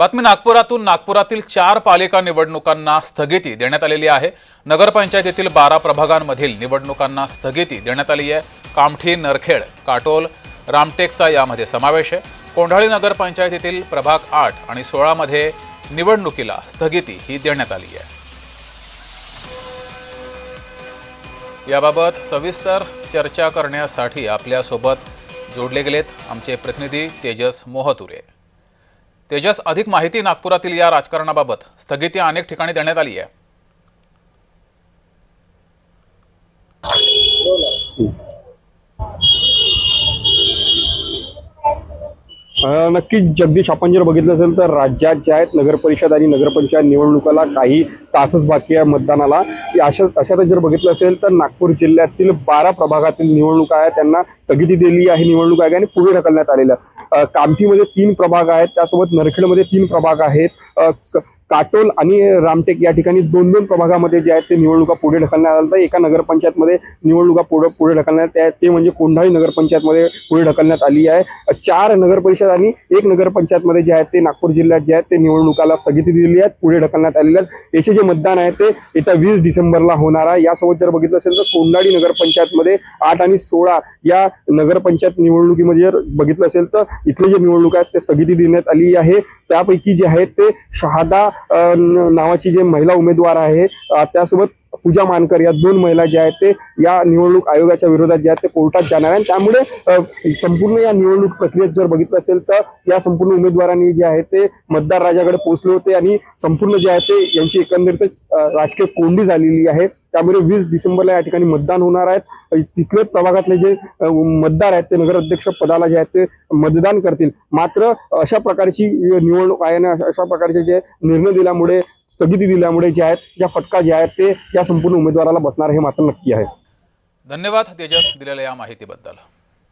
बातमी नागपुरातून. नागपुरातील 4 पालिका निवडणुकांना स्थगिती देण्यात आलेली आहे. नगरपंचायतीतील 12 प्रभागांमधील निवडणुकांना स्थगिती देण्यात आली आहे. कामठी, नरखेड, काटोल, रामटेकचा यामध्ये समावेश आहे. कोंढाळी नगरपंचायतीतील प्रभाग 8 आणि 16 मध्ये निवडणुकीला स्थगिती ही देण्यात आली आहे. याबाबत सविस्तर चर्चा करण्यासाठी आपल्यासोबत जोडले गेलेत आमचे प्रतिनिधी तेजस मोहतुरे. तेजस, अधिक माहिती नागपुरातील या राजकारणाबाबत. स्थगिती अनेक ठिकाणी देण्यात आली आहे. नक्कीच जगदीश, आपण जर बघितलं असेल तर राज्यात ज्या आहेत नगरपरिषद आणि नगरपंचायत निवडणुकाला काही तासच बाकी आहे मतदानाला. अशातच जर बघितलं असेल तर नागपूर जिल्ह्यातील 12 प्रभागातील निवडणुका आहेत त्यांना स्थगिती दिली आहे निवडणूक आयोगाने, पुढे ढकलण्यात आलेल्या. कामठीमध्ये 3 प्रभाग आहेत, त्यासोबत नरखेडमध्ये 3 प्रभाग आहेत. काटोल आणि रामटेक या ठिकाणी 2-2 प्रभागामध्ये जे आहेत ते निवडणुका पुढे ढकलण्यात आल्या. एका नगरपंचायतमध्ये निवडणुका पुढे ढकलण्यात ते म्हणजे कोंढाळी नगरपंचायतमध्ये पुढे ढकलण्यात आली आहे. 4 नगरपरिषद आणि 1 नगरपंचायतमध्ये जे आहेत ते नागपूर जिल्ह्यात जे आहेत ते निवडणुकाला स्थगिती दिली आहे, पुढे ढकलण्यात आलेले आहेत. याचे जे मतदान आहे ते येत्या 20 डिसेंबरला होणार आहे. यासोबत जर बघितलं असेल तर कोंढाळी नगरपंचायतमध्ये 8 आणि 16 या नगरपंचायत निवडणुकीमध्ये जर बघितलं असेल तर इथले जे निवडणूक आहेत ते स्थगिती देण्यात आली आहे. त्यापैकी जे आहेत ते शहादा नावाची जे महिला उमेदवार आहे त्यासोबत पूजा मानकर या 2 महिला ज्या आहेत ते या निवडणूक आयोगाच्या विरोधात ज्या आहेत ते कोर्टात जाणार आहेत. त्यामुळे संपूर्ण या निवडणूक प्रक्रियेत जर बघितलं असेल तर या संपूर्ण उमेदवारांनी जे आहे ते मतदार राजाकडे पोहोचले होते आणि संपूर्ण जे आहे ते यांची एकंदरीत राजकीय कोंडी झालेली आहे. त्यामुळे 20 डिसेंबरला या ठिकाणी मतदान होणार आहेत. तिथले प्रभागातले जे मतदार आहेत ते नगराध्यक्ष पदाला जे आहेत ते मतदान करतील. मात्र अशा प्रकारची निवडणूक आहे ना, अशा प्रकारचे जे निर्णय दिल्यामुळे, स्थगिती दिल्यामुळे जे आहेत या फटका जे आहेत ते या संपूर्ण उमेदवाराला बसणार हे मात्र नक्की आहे. धन्यवाद तेजस दिलेल्या या माहितीबद्दल.